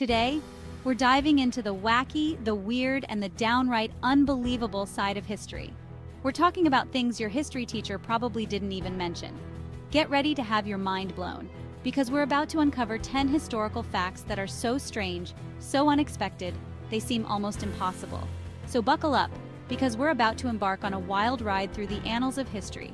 Today, we're diving into the wacky, the weird, and the downright unbelievable side of history. We're talking about things your history teacher probably didn't even mention. Get ready to have your mind blown, because we're about to uncover 10 historical facts that are so strange, so unexpected, they seem almost impossible. So buckle up, because we're about to embark on a wild ride through the annals of history.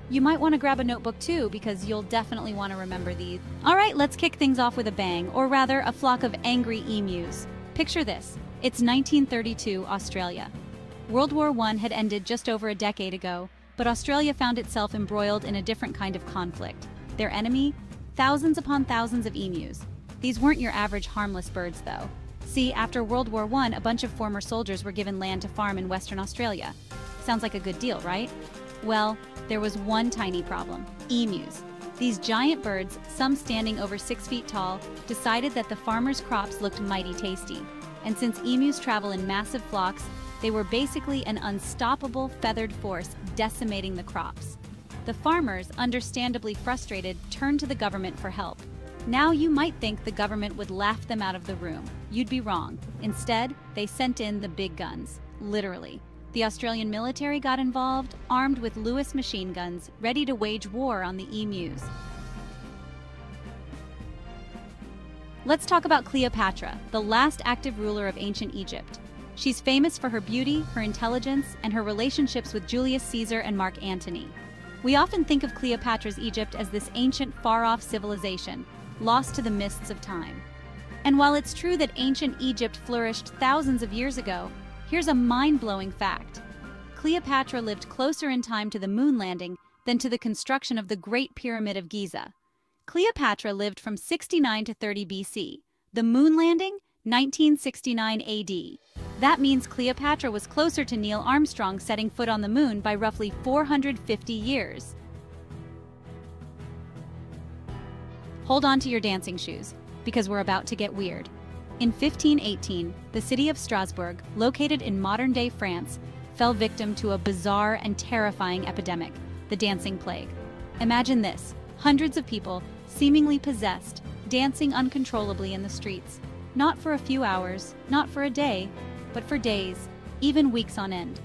You might want to grab a notebook too, because you'll definitely want to remember these. All right, let's kick things off with a bang, or rather, a flock of angry emus. Picture this. It's 1932, Australia. World War I had ended just over a decade ago, but Australia found itself embroiled in a different kind of conflict. Their enemy? Thousands upon thousands of emus. These weren't your average harmless birds, though. See, after World War I, a bunch of former soldiers were given land to farm in Western Australia. Sounds like a good deal, right? Well, there was one tiny problem: emus. These giant birds, some standing over 6 feet tall, decided that the farmers' crops looked mighty tasty. And since emus travel in massive flocks, they were basically an unstoppable feathered force decimating the crops. The farmers, understandably frustrated, turned to the government for help. Now you might think the government would laugh them out of the room. You'd be wrong. Instead, they sent in the big guns, literally. The Australian military got involved, armed with Lewis machine guns, ready to wage war on the emus. Let's talk about Cleopatra, the last active ruler of ancient Egypt. She's famous for her beauty, her intelligence, and her relationships with Julius Caesar and Mark Antony. We often think of Cleopatra's Egypt as this ancient, far-off civilization, lost to the mists of time. And while it's true that ancient Egypt flourished thousands of years ago, here's a mind-blowing fact. Cleopatra lived closer in time to the moon landing than to the construction of the Great Pyramid of Giza. Cleopatra lived from 69 to 30 BC. The moon landing? 1969 AD. That means Cleopatra was closer to Neil Armstrong setting foot on the moon by roughly 450 years. Hold on to your dancing shoes, because we're about to get weird. In 1518, the city of Strasbourg, located in modern-day France, fell victim to a bizarre and terrifying epidemic, the dancing plague. Imagine this: hundreds of people, seemingly possessed, dancing uncontrollably in the streets. Not for a few hours, not for a day, but for days, even weeks on end.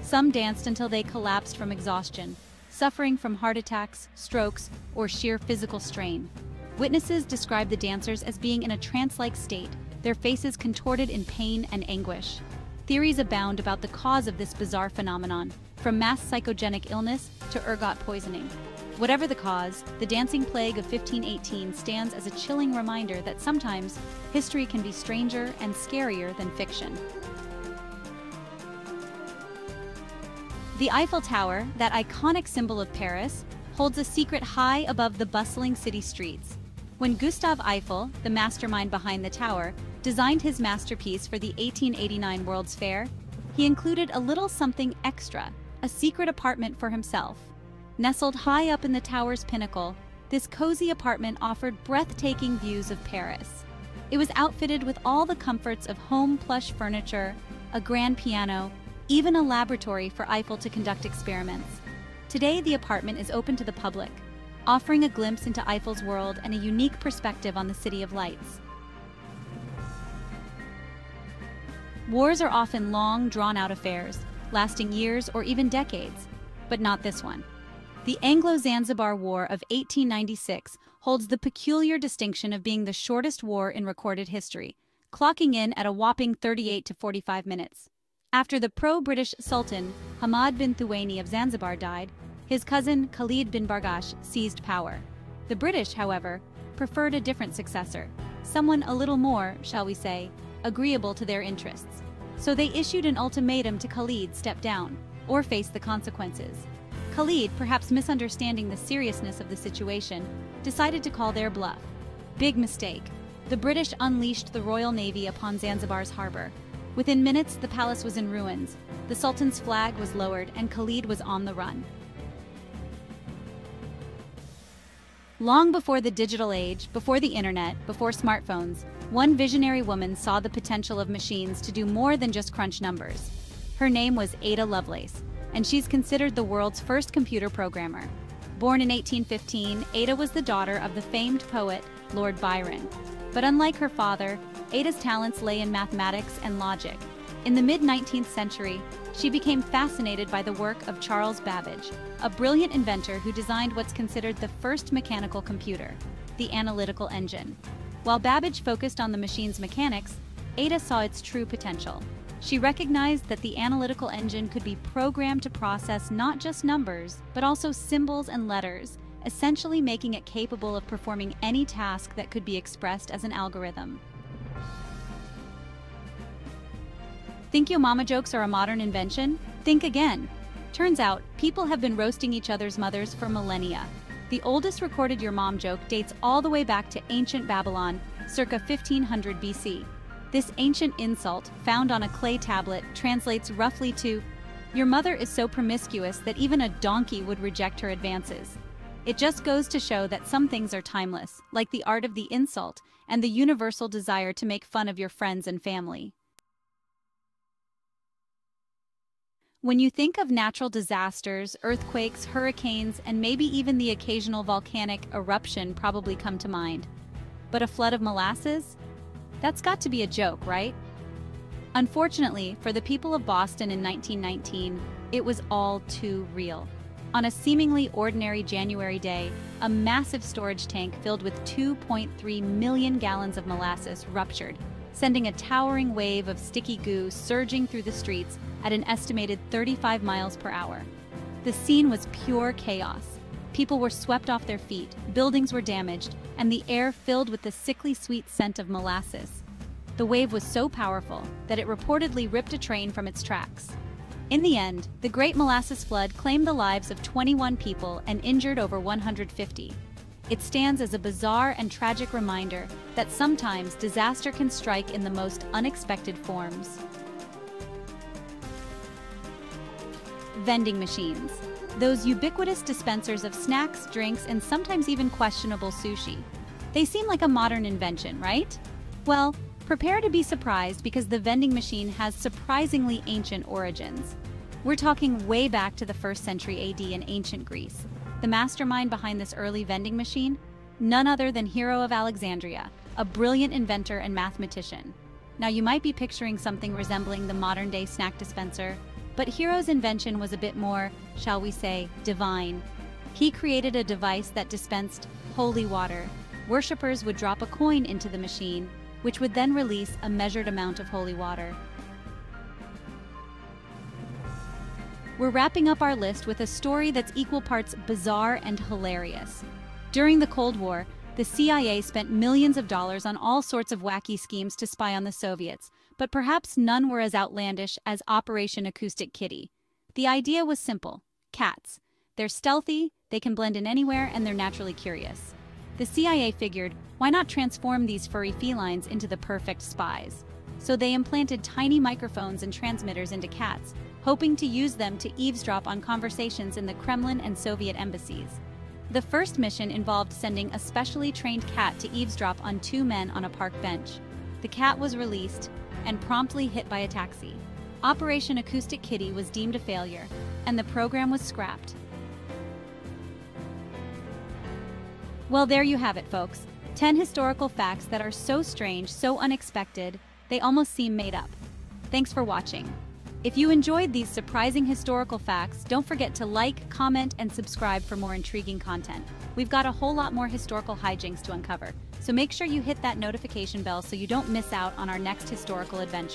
Some danced until they collapsed from exhaustion, suffering from heart attacks, strokes, or sheer physical strain. Witnesses described the dancers as being in a trance-like state, their faces contorted in pain and anguish. Theories abound about the cause of this bizarre phenomenon, from mass psychogenic illness to ergot poisoning. Whatever the cause, the dancing plague of 1518 stands as a chilling reminder that sometimes history can be stranger and scarier than fiction. The Eiffel Tower, that iconic symbol of Paris, holds a secret high above the bustling city streets. When Gustave Eiffel, the mastermind behind the tower, designed his masterpiece for the 1889 World's Fair, he included a little something extra, a secret apartment for himself. Nestled high up in the tower's pinnacle, this cozy apartment offered breathtaking views of Paris. It was outfitted with all the comforts of home plush furniture, a grand piano, even a laboratory for Eiffel to conduct experiments. Today, the apartment is open to the public, offering a glimpse into Eiffel's world and a unique perspective on the City of Lights. Wars are often long, drawn-out affairs, lasting years or even decades, but not this one. The Anglo Zanzibar War of 1896 holds the peculiar distinction of being the shortest war in recorded history, clocking in at a whopping 38 to 45 minutes. After the pro-British Sultan Hamad bin Thuwaini of Zanzibar died, his cousin Khalid bin Bargash seized power. The British, however, preferred a different successor, someone a little more, shall we say, agreeable to their interests. So they issued an ultimatum to Khalid: step down, or face the consequences. Khalid, perhaps misunderstanding the seriousness of the situation, decided to call their bluff. Big mistake. The British unleashed the Royal Navy upon Zanzibar's harbor. Within minutes, the palace was in ruins. The Sultan's flag was lowered, and Khalid was on the run. Long before the digital age, before the internet, before smartphones, one visionary woman saw the potential of machines to do more than just crunch numbers. Her name was Ada Lovelace, and she's considered the world's first computer programmer. Born in 1815, Ada was the daughter of the famed poet Lord Byron. But unlike her father, Ada's talents lay in mathematics and logic. In the mid-19th century, she became fascinated by the work of Charles Babbage, a brilliant inventor who designed what's considered the first mechanical computer, the analytical engine. While Babbage focused on the machine's mechanics, Ada saw its true potential. She recognized that the analytical engine could be programmed to process not just numbers, but also symbols and letters, essentially making it capable of performing any task that could be expressed as an algorithm. Think yo mama jokes are a modern invention? Think again. Turns out, people have been roasting each other's mothers for millennia. The oldest recorded your mom joke dates all the way back to ancient Babylon, circa 1500 BC. This ancient insult, found on a clay tablet, translates roughly to, "Your mother is so promiscuous that even a donkey would reject her advances." It just goes to show that some things are timeless, like the art of the insult and the universal desire to make fun of your friends and family. When you think of natural disasters, earthquakes, hurricanes, and maybe even the occasional volcanic eruption probably come to mind. But a flood of molasses? That's got to be a joke, right? Unfortunately, for the people of Boston in 1919, it was all too real. On a seemingly ordinary January day, a massive storage tank filled with 2.3 million gallons of molasses ruptured, sending a towering wave of sticky goo surging through the streets at an estimated 35 miles per hour. The scene was pure chaos. People were swept off their feet, buildings were damaged, and the air filled with the sickly sweet scent of molasses. The wave was so powerful that it reportedly ripped a train from its tracks. In the end, the Great Molasses Flood claimed the lives of 21 people and injured over 150. It stands as a bizarre and tragic reminder that sometimes disaster can strike in the most unexpected forms. Vending machines. Those ubiquitous dispensers of snacks, drinks, and sometimes even questionable sushi. They seem like a modern invention, right? Well, prepare to be surprised because the vending machine has surprisingly ancient origins. We're talking way back to the 1st century AD in ancient Greece. The mastermind behind this early vending machine? None other than Hero of Alexandria, a brilliant inventor and mathematician. Now you might be picturing something resembling the modern-day snack dispenser, but Hero's invention was a bit more, shall we say, divine. He created a device that dispensed holy water. Worshippers would drop a coin into the machine, which would then release a measured amount of holy water. We're wrapping up our list with a story that's equal parts bizarre and hilarious. During the Cold War, the CIA spent millions of dollars on all sorts of wacky schemes to spy on the Soviets, but perhaps none were as outlandish as Operation Acoustic Kitty. The idea was simple: cats. They're stealthy, they can blend in anywhere, and they're naturally curious. The CIA figured, why not transform these furry felines into the perfect spies? So they implanted tiny microphones and transmitters into cats, hoping to use them to eavesdrop on conversations in the Kremlin and Soviet embassies. The first mission involved sending a specially trained cat to eavesdrop on 2 men on a park bench. The cat was released and promptly hit by a taxi. Operation Acoustic Kitty was deemed a failure, and the program was scrapped. Well, there you have it, folks. 10 historical facts that are so strange, so unexpected, they almost seem made up. Thanks for watching. If you enjoyed these surprising historical facts, don't forget to like, comment, and subscribe for more intriguing content. We've got a whole lot more historical hijinks to uncover, so make sure you hit that notification bell so you don't miss out on our next historical adventure.